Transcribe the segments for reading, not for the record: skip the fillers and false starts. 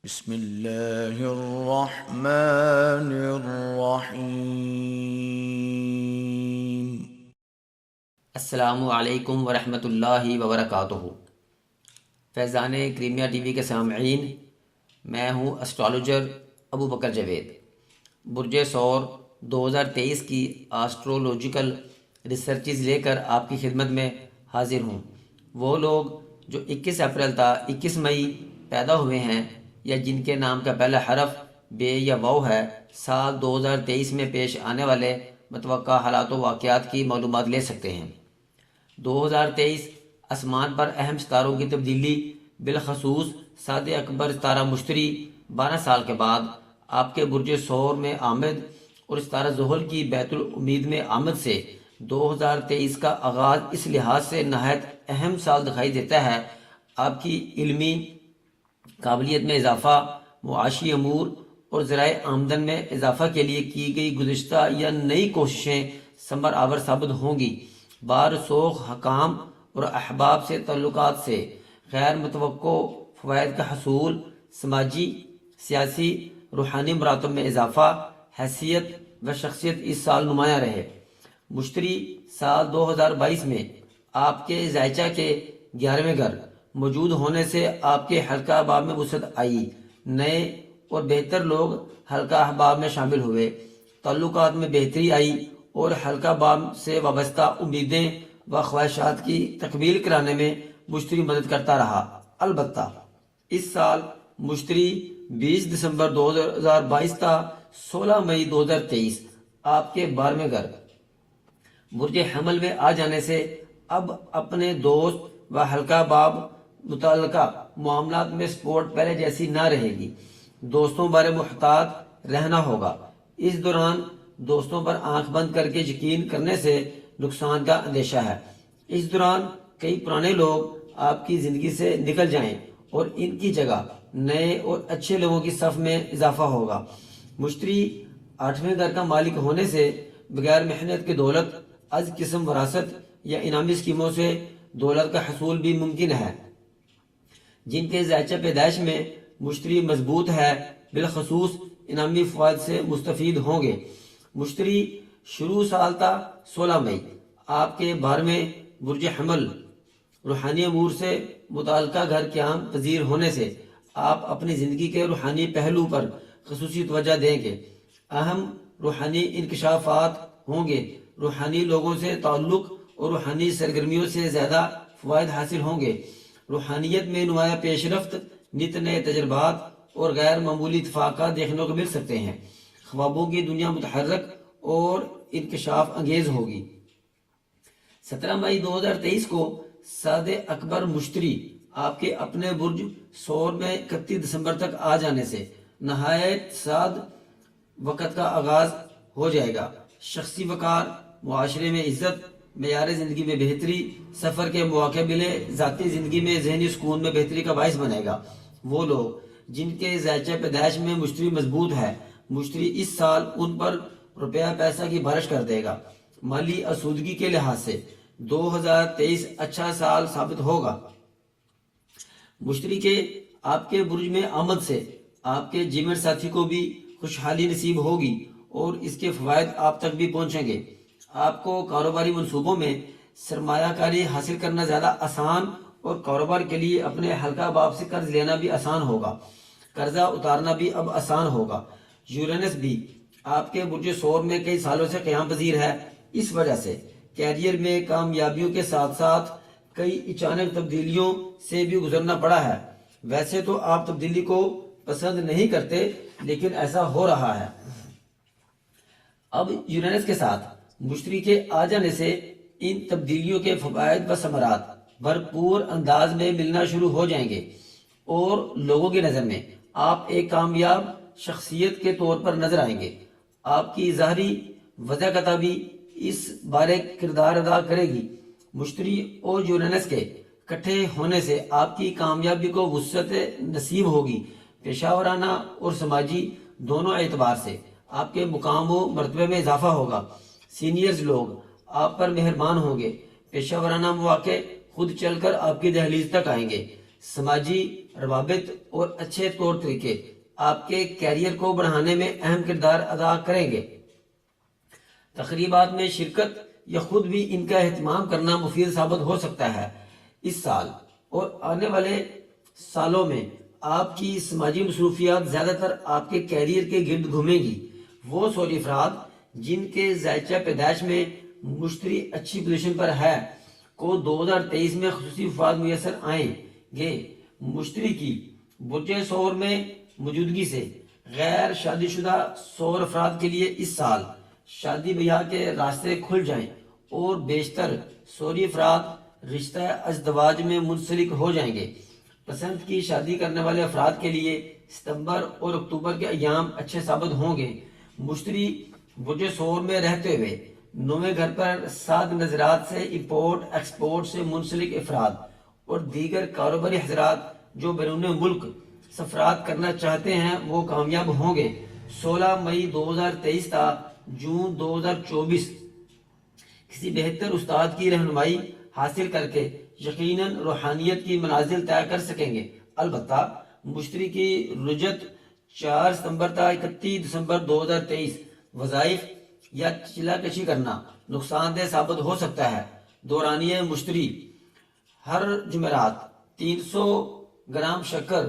بسم اللہ الرحمن الرحیم۔ السلام علیکم ورحمۃ اللہ وبرکاتہ۔ فیضان کریمیا ٹی وی کے سامعین، میں ہوں اسٹرالوجر ابو بکر جاوید۔ برج ثور 2023 کی آسٹرولوجیکل ریسرچز لے کر آپ کی خدمت میں حاضر ہوں۔ وہ لوگ جو 21 اپریل تا 21 مئی پیدا ہوئے ہیں یا جن کے نام کا پہلا حرف بے یا واو ہے، سال 2023 میں پیش آنے والے متوقع حالات و واقعات کی معلومات لے سکتے ہیں۔ 2023 آسمان پر اہم ستاروں کی تبدیلی، بالخصوص سعد اکبر ستارہ مشتری 12 سال کے بعد آپ کے برج ثور میں آمد اور ستارہ زحل کی بیت الامید میں آمد سے 2023 کا آغاز اس لحاظ سے نہایت اہم سال دکھائی دیتا ہے۔ آپ کی علمی قابلیت میں اضافہ، معاشی امور اور ذرائع آمدن میں اضافہ کے لیے کی گئی گزشتہ یا نئی کوششیں ثمر آور ثابت ہوں گی۔ بارسوخ حکام اور احباب سے تعلقات سے غیر متوقع فوائد کا حصول، سماجی، سیاسی، روحانی مراتب میں اضافہ، حیثیت و شخصیت اس سال نمایاں رہے۔ مشتری سال 2022 میں آپ کے ذائچہ کے 11ویں گھر موجود ہونے سے آپ کے حلقہ احباب میں وسعت آئی، نئے اور بہتر لوگ حلقہ احباب میں شامل ہوئے، تعلقات میں بہتری آئی اور حلقہ احباب سے وابستہ امیدیں و خواہشات کی تکمیل کرانے میں مشتری مدد کرتا رہا۔ البتہ اس سال مشتری 20 دسمبر 2022 تا 16 مئی 2023 آپ کے 12ویں گھر برج حمل میں آ جانے سے اب اپنے دوست و حلقہ احباب متعلقہ معاملات میں سپورٹ پہلے جیسی نہ رہے گی۔ دوستوں بارے محتاط رہنا ہوگا۔ اس دوران دوستوں پر آنکھ بند کر کے یقین کرنے سے نقصان کا اندیشہ ہے۔ اس دوران کئی پرانے لوگ آپ کی زندگی سے نکل جائیں اور ان کی جگہ نئے اور اچھے لوگوں کی صف میں اضافہ ہوگا۔ مشتری 8ویں گھر کا مالک ہونے سے بغیر محنت کی دولت از قسم وراثت یا انعامی اسکیموں سے دولت کا حصول بھی ممکن ہے۔ جن کے ذائچہ پیدائش میں مشتری مضبوط ہے، بالخصوص انعامی فوائد سے مستفید ہوں گے۔ مشتری شروع سال تا 16 مئی آپ کے 12ویں برج حمل روحانی امور سے متعلقہ گھر قیام پذیر ہونے سے آپ اپنی زندگی کے روحانی پہلو پر خصوصی توجہ دیں گے۔ اہم روحانی انکشافات ہوں گے، روحانی لوگوں سے تعلق اور روحانی سرگرمیوں سے زیادہ فوائد حاصل ہوں گے۔ روحانیت میں نمایاں پیش رفت، نت نئے تجربات اور غیر معمولی اتفاقات دیکھنے کو مل سکتے ہیں۔ خوابوں کی دنیا متحرک اور انکشاف انگیز ہوگی۔ 17 مئی 2023 کو سعد اکبر مشتری آپ کے اپنے برج ثور میں 31 دسمبر تک آ جانے سے نہایت سعد وقت کا آغاز ہو جائے گا۔ شخصی وقار، معاشرے میں عزت، معیار زندگی میں بہتری، سفر کے مواقع ملے، ذاتی زندگی میں ذہنی سکون میں بہتری کا باعث بنے گا۔ وہ لوگ جن کے ذائچہ پیدائش میں مشتری مضبوط ہے، مشتری اس سال ان پر روپیہ پیسہ کی بارش کر دے گا۔ مالی آسودگی کے لحاظ سے 2023 اچھا سال ثابت ہوگا۔ مشتری کے آپ کے برج میں آمد سے آپ کے جیون ساتھی کو بھی خوشحالی نصیب ہوگی اور اس کے فوائد آپ تک بھی پہنچیں گے۔ آپ کو کاروباری منصوبوں میں سرمایہ کاری حاصل کرنا زیادہ آسان اور کاروبار کے لیے اپنے حلقہ احباب سے قرض لینا بھی آسان ہوگا۔ قرضہ اتارنا بھی اب آسان ہوگا۔ یورینس بھی آپ کے برج ثور میں کئی سالوں سے قیام پذیر ہے۔ اس وجہ سے کیریئر میں کامیابیوں کے ساتھ ساتھ کئی اچانک تبدیلیوں سے بھی گزرنا پڑا ہے۔ ویسے تو آپ تبدیلی کو پسند نہیں کرتے، لیکن ایسا ہو رہا ہے۔ اب یورینس کے ساتھ مشتری کے آ جانے سے ان تبدیلیوں کے فوائد و ثمرات بھرپور انداز میں ملنا شروع ہو جائیں گے اور لوگوں کی نظر میں آپ ایک کامیاب شخصیت کے طور پر نظر آئیں گے۔ آپ کی ظاہری وضع بھی اس بارے کردار ادا کرے گی۔ مشتری اور یورینس کے اکٹھے ہونے سے آپ کی کامیابی کو وسعت نصیب ہوگی۔ پیشہ ورانہ اور سماجی دونوں اعتبار سے آپ کے مقام و مرتبے میں اضافہ ہوگا۔ سینئرز لوگ آپ پر مہربان ہوں گے۔ پیشہ ورانہ مواقع خود چل کر آپ کی دہلیز تک آئیں گے۔ سماجی روابط اور اچھے طور طریقے آپ کے کیریئر کو بڑھانے میں اہم کردار ادا کریں گے۔ تقریبات میں شرکت یا خود بھی ان کا اہتمام کرنا مفید ثابت ہو سکتا ہے۔ اس سال اور آنے والے سالوں میں آپ کی سماجی مصروفیات زیادہ تر آپ کے کیریئر کے گرد گھومیں گی۔ وہ سوری افراد جن کے ذائچہ پیدائش میں مشتری اچھی پوزیشن پر ہے کو 2023 میں خصوصی وفات میسر آئیں گے۔ مشتری کی برج ثور میں موجودگی سے غیر شادی شدہ ثور افراد کے لیے اس سال شادی بیاہ کے راستے کھل جائیں اور بیشتر ثوری افراد رشتہ ازدواج میں منسلک ہو جائیں گے۔ پسند کی شادی کرنے والے افراد کے لیے ستمبر اور اکتوبر کے ایام اچھے ثابت ہوں گے۔ مشتری برج ثور میں رہتے ہوئے 9ویں گھر پر 7 نظرات سے امپورٹ ایکسپورٹ سے منسلک افراد اور دیگر کاروباری حضرات جو بیرون ملک سفرات کرنا چاہتے ہیں وہ کامیاب ہوں گے۔ 16 مئی 2023 تا جون 2024 کسی بہتر استاد کی رہنمائی حاصل کر کے یقیناً روحانیت کی منازل طے کر سکیں گے۔ البتہ مشتری کی رجت 4 ستمبر تا 31 دسمبر 2023 وظائف یا چلا کشی کرنا نقصان دہ ثابت ہو سکتا ہے۔ دورانیہ مشتری ہر جمعرات 300 گرام شکر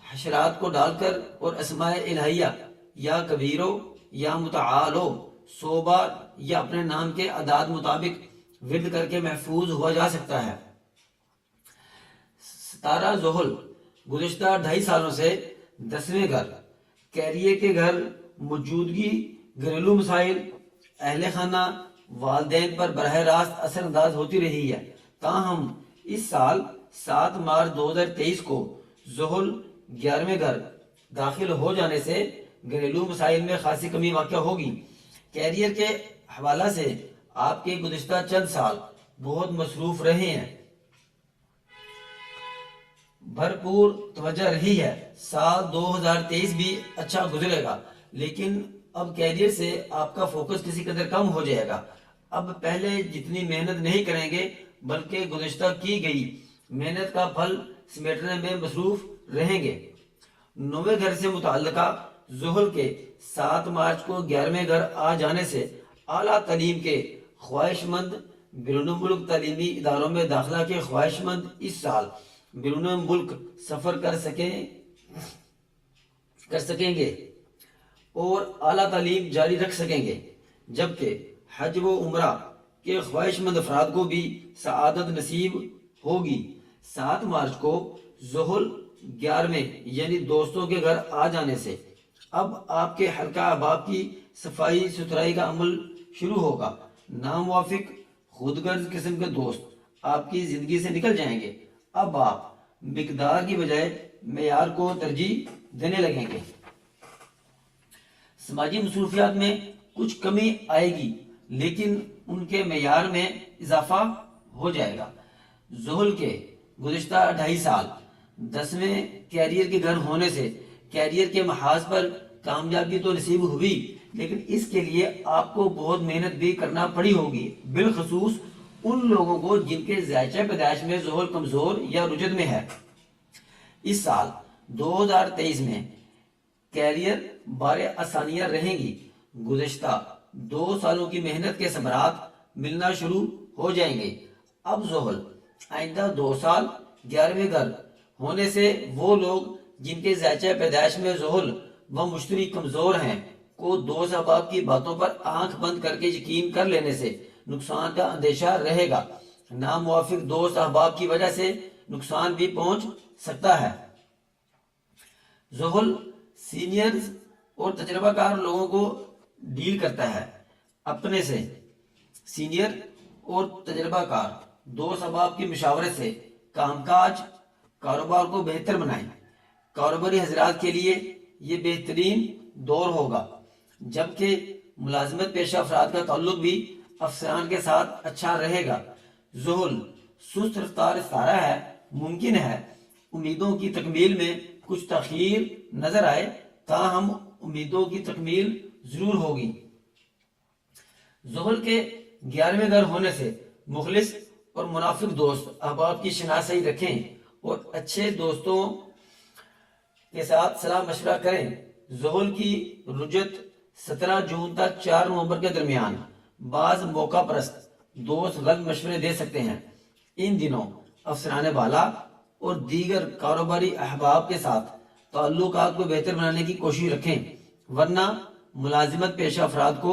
حشرات کو ڈال کر اور اسماء الہیہ یا کبیرو یا متعالو 100 بار یا اپنے نام کے اعداد مطابق ورد کر کے محفوظ ہوا جا سکتا ہے۔ ستارہ ذوحل گزشتہ 2.5 سالوں سے 10ویں گھر کیریئر کے گھر موجودگی گھریلو مسائل اہل خانہ والدین پر براہ راست اثر انداز ہوتی رہی ہے۔ تاہم اس سال 7 مارچ 2023 کو ذوحل 11ویں گھر داخل ہو جانے سے گھریلو مسائل میں خاصی کمی واقع ہوگی۔ کیریئر کے حوالہ سے آپ کے گزشتہ چند سال بہت مصروف رہے ہیں، بھرپور توجہ رہی ہے۔ سال 2023 بھی اچھا گزرے گا، لیکن اب کیریئر سے آپ کا فوکس کسی قدر کم ہو جائے گا۔ اب پہلے جتنی محنت نہیں کریں گے بلکہ گزشتہ کی گئی محنت کا پھل سمیٹنے میں مصروف رہیں گے۔ 9ویں گھر سے متعلقہ ذوحل کے 7 مارچ کو 11ویں گھر آ جانے سے اعلیٰ تعلیم کے خواہش مند بیرون ملک تعلیمی اداروں میں داخلہ کے خواہش مند اس سال بیرون ملک سفر کر سکیں گے اور اعلیٰ تعلیم جاری رکھ سکیں گے، جبکہ حج و عمرہ کے خواہش مند افراد کو بھی سعادت نصیب ہوگی۔ 7 مارچ کو ذوحل 11ویں یعنی دوستوں کے گھر آ جانے سے اب آپ کے حلقہ احباب کی صفائی ستھرائی کا عمل شروع ہوگا۔ ناموافق خود غرض قسم کے دوست آپ کی زندگی سے نکل جائیں گے۔ اب آپ مقدار کی بجائے معیار کو ترجیح دینے لگیں گے۔ سماجی مصروفیات میں کچھ کمی آئے گی لیکن ان کے معیار میں اضافہ ہو جائے گا۔ ذوحل کے گزشتہ 2.5 سال 10ویں کیریئر کے گھر ہونے سے کیریئر کے محاذ پر کامیابی تو نصیب ہوئی، لیکن اس کے لیے آپ کو بہت محنت بھی کرنا پڑی ہوگی، بالخصوص ان لوگوں کو جن کے ذائچہ پیدائش میں ذوحل کمزور یا رجت میں ہے۔ اس سال 2023 میں کیریئر بارے آسانیاں رہیں گی۔ گزشتہ 2 سالوں کی محنت کے ثمرات ملنا شروع ہو جائیں گے۔ اب ذوحل آئندہ 2 سال 11ویں گھر ہونے سے وہ لوگ جن کے ذائچہ پیدائش میں ذوحل و مشتری کمزور ہیں کو دوست احباب کی باتوں پر آنکھ بند کر کے یقین کر لینے سے نقصان کا اندیشہ رہے گا۔ ناموافق دوست احباب کی وجہ سے نقصان بھی پہنچ سکتا ہے۔ ذوحل سینئرز اور تجربہ کار لوگوں کو ڈیل کرتا ہے۔ اپنے سے سینئر اور تجربہ کار دوست احباب کی مشاورت سے کام کاج کاروبار کو بہتر بنائیں۔ کاروباری حضرات کے لیے یہ بہترین دور ہوگا، جبکہ ملازمت پیشہ افراد کا تعلق بھی افسران کے ساتھ اچھا رہے گا۔ ذوحل سست رفتار ستارہ ہے، ممکن ہے امیدوں کی تکمیل میں کچھ تاخیر نظر آئے، تاہم امیدوں کی تکمیل ضرور ہوگی۔ ذوحل کے 11ویں گھر ہونے سے مخلص اور منافق دوست احباب کی شناسائی رکھیں اور اچھے دوستوں کے ساتھ صلاح مشورہ کریں۔ زحل کی رجت 17 جون تا 4 نومبر کے درمیان۔ بعض موقع پرست دوست غلط مشورے دے سکتے ہیں۔ ان دنوں افسران بالا اور دیگر کاروباری احباب کے ساتھ تعلقات کو بہتر بنانے کی کوشش رکھیں، ورنہ ملازمت پیشہ افراد کو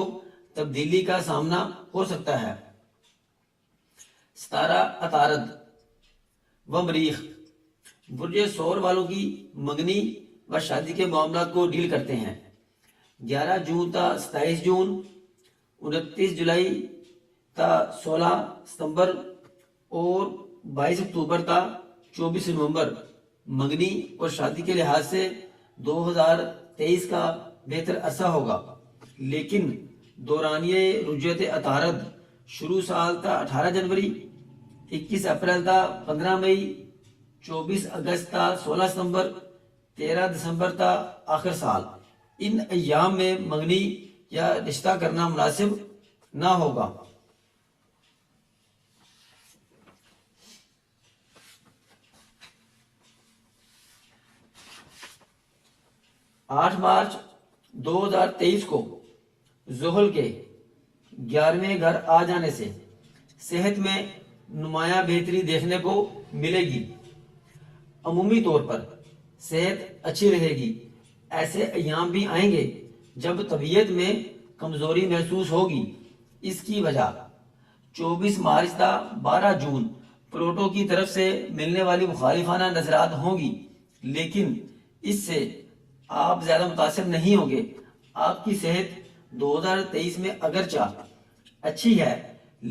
تبدیلی کا سامنا ہو سکتا ہے۔ ستارہ عطارد و مریخ برج سور والوں کی منگنی و شادی کے معاملات کو ڈیل کرتے ہیں۔ 11 جون تا 27 جون، 29 جولائی تا 16 ستمبر اور 22 اکتوبر تا 24 نومبر منگنی اور شادی کے لحاظ سے 2023 کا بہتر عرصہ ہوگا، لیکن دورانیہ رجوعت عطارد شروع سال تا 18 جنوری، 21 اپریل تا 15 مئی، 24 اگست تا 16 ستمبر، 13 دسمبر تا آخر سال، ان ایام میں منگنی یا رشتہ کرنا مناسب نہ ہوگا۔ 8 مارچ 2023 کو زحل کے 11ویں گھر آ جانے سے صحت میں نمایاں بہتری دیکھنے کو ملے گی۔ عمومی طور پر صحت اچھی رہے گی۔ ایسے ایام بھی آئیں گے جب طبیعت میں کمزوری محسوس ہوگی۔ اس کی وجہ 24 مارچ تا 12 جون پلوٹو کی طرف سے ملنے والی مخالفانہ نظرات ہوں گی، لیکن اس سے آپ زیادہ متاثر نہیں ہوں گے۔ آپ کی صحت 2023 میں اگرچہ اچھی ہے،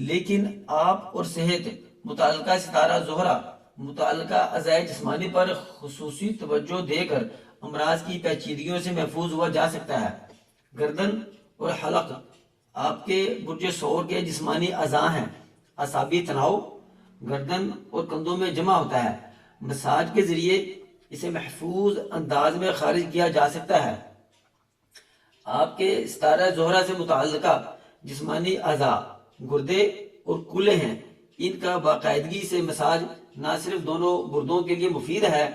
لیکن آپ اور صحت متعلقہ ستارہ زہرہ متعلقہ اعضاء جسمانی پر خصوصی توجہ دے کر امراض کی پیچیدگیوں سے محفوظ ہوا جا سکتا ہے۔ گردن اور حلق آپ کے برج سور کے جسمانی اعضاء ہیں۔ اعصابی تناؤ گردن اور کندھوں میں جمع ہوتا ہے۔ مساج کے ذریعے اسے محفوظ انداز میں خارج کیا جا سکتا ہے۔ آپ کے ستارہ زہرہ سے متعلقہ جسمانی اعضاء گردے اور کولے ہیں۔ ان کا باقاعدگی سے مساج نہ صرف دونوں گردوں کے لیے مفید ہے،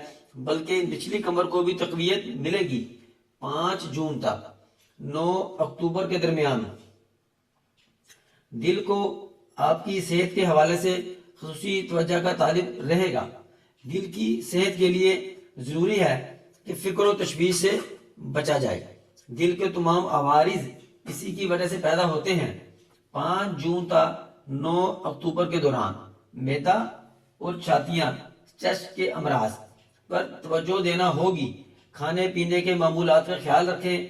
بلکہ نچلی کمر کو بھی تقویت ملے گی۔ 5 جون تک 9 اکتوبر کے درمیان دل کو آپ کی صحت کے حوالے سے خصوصی توجہ کا طالب رہے گا۔ دل کی صحت کے لیے ضروری ہے کہ فکر و تشویش سے بچا جائے۔ دل کے تمام عوارض اسی کی وجہ سے پیدا ہوتے ہیں۔ 5 جون تا 9 اکتوبر کے دوران معدہ اور چھاتیاں چیسٹ کے امراض پر توجہ دینا ہوگی۔ کھانے پینے کے معمولات کا خیال رکھیں۔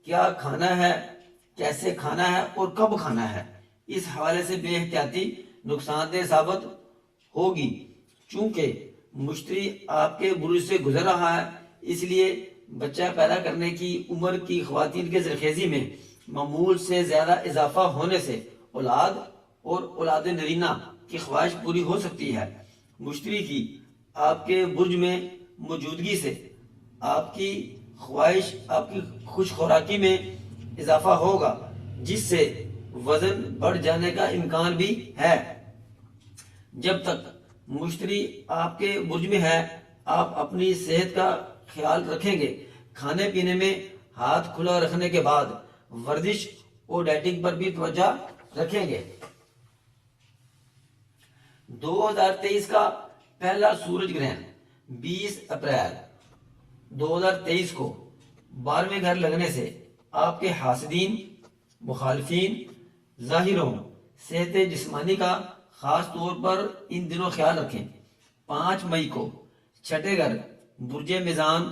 کیا کھانا ہے، کیسے کھانا ہے اور کب کھانا ہے، اس حوالے سے بے احتیاطی نقصان دہ ثابت ہوگی۔ چونکہ مشتری آپ کے برج سے گزر رہا ہے، اس لیے بچہ پیدا کرنے کی عمر کی خواتین کے زرخیزی میں معمول سے زیادہ اضافہ ہونے سے اولاد اور اولاد نرینہ کی خواہش پوری ہو سکتی ہے۔ مشتری کی آپ کے برج میں موجودگی سے آپ کی خواہش، آپ کی خوش خوراکی میں اضافہ ہوگا، جس سے وزن بڑھ جانے کا امکان بھی ہے۔ جب تک مشتری آپ کے برج میں ہے، آپ اپنی صحت کا خیال رکھیں گے۔ کھانے پینے میں ہاتھ کھلا رکھنے کے بعد ورزش اور ڈائٹنگ پر بھی توجہ رکھیں گے۔ 2023 کا پہلا سورج گرہن 20 اپریل 2023 کو 12ویں گھر لگنے سے آپ کے حاسدین، مخالفین ظاہر ہوں۔ صحت جسمانی کا خاص طور پر ان دنوں خیال رکھیں۔ 5 مئی کو چھٹے گھر برج میزان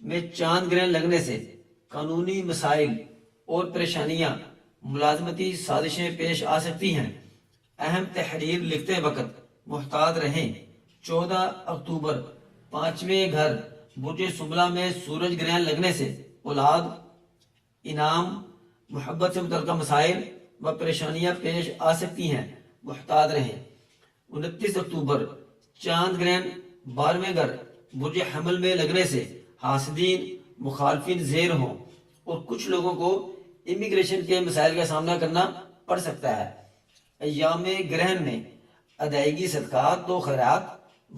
میں چاند گرہن لگنے سے قانونی مسائل اور پریشانیاں، ملازمتی سازشیں پیش آ سکتی ہیں۔ اہم تحریر لکھتے وقت محتاط رہیں۔ 14 اکتوبر 5ویں گھر برج سنبلہ میں سورج گرہن لگنے سے اولاد، انعام، محبت سے متعلقہ مسائل و پریشانیاں پیش آ سکتی ہیں، محتاط رہیں۔ 29 اکتوبر چاند گرہن 12ویں گھر برج حمل میں لگنے سے حاسدین، مخالفین زیر ہوں اور کچھ لوگوں کو امیگریشن کے مسائل کا سامنا کرنا پڑ سکتا ہے۔ ایام گرہن میں ادائیگی صدقات و خیرات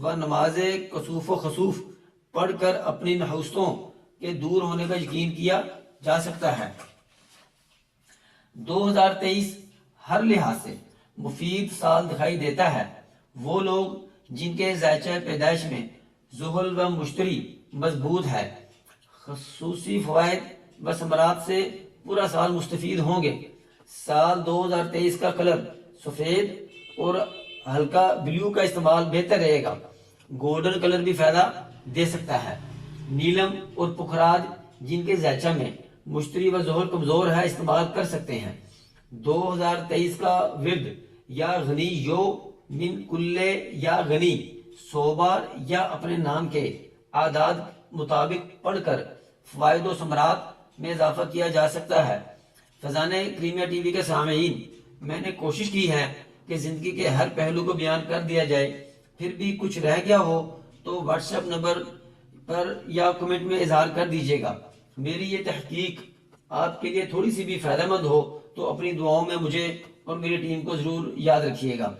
و نماز کسوف و خسوف پڑھ کر اپنی نحوستوں کے دور ہونے کا یقین کیا جا سکتا ہے۔ 2023 ہر لحاظ سے مفید سال دکھائی دیتا ہے۔ وہ لوگ جن کے ذائچہ پیدائش میں زحل و مشتری مضبوط ہے، خصوصی فوائد و ثمرات سے پورا سال مستفید ہوں گے۔ سال 2023 کا کلر سفید اور ہلکا بلیو کا استعمال بہتر رہے گا۔ گولڈن کلر بھی فائدہ دے سکتا ہے۔ نیلم اور پخراج جن کے ذائچہ میں مشتری و زحل کمزور ہے استعمال کر سکتے ہیں۔ 2023 کا ورد یا غنی یو من کلے یا غنی 100 بار یا اپنے نام کے اعداد مطابق پڑھ کر فوائد و ثمرات میں اضافہ کیا جا سکتا ہے۔ فیضان کریمیہ ٹی وی کے سامعین، میں نے کوشش کی ہے کہ زندگی کے ہر پہلو کو بیان کر دیا جائے۔ پھر بھی کچھ رہ گیا ہو تو واٹس ایپ نمبر پر یا کمنٹ میں اظہار کر دیجیے گا۔ میری یہ تحقیق آپ کے لیے تھوڑی سی بھی فائدہ مند ہو تو اپنی دعاؤں میں مجھے اور میری ٹیم کو ضرور یاد رکھیے گا۔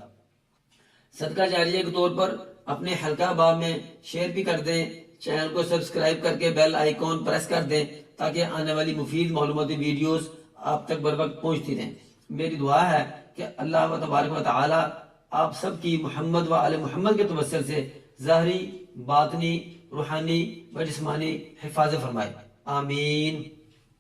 صدقہ جاریہ کے طور پر اپنے حلقہ باب میں شیئر بھی کر دیں، چینل کو سبسکرائب کر کے بیل آئیکن پریس کر دیں تاکہ آنے والی مفید معلوماتی ویڈیوز آپ تک بر وقت پہنچتی رہیں۔ میری دعا ہے کہ اللہ و تبارک و تعالی آپ سب کی محمد و آل محمد کے توسل سے ظاہری، باطنی، روحانی و جسمانی حفاظت فرمائے۔ آمین۔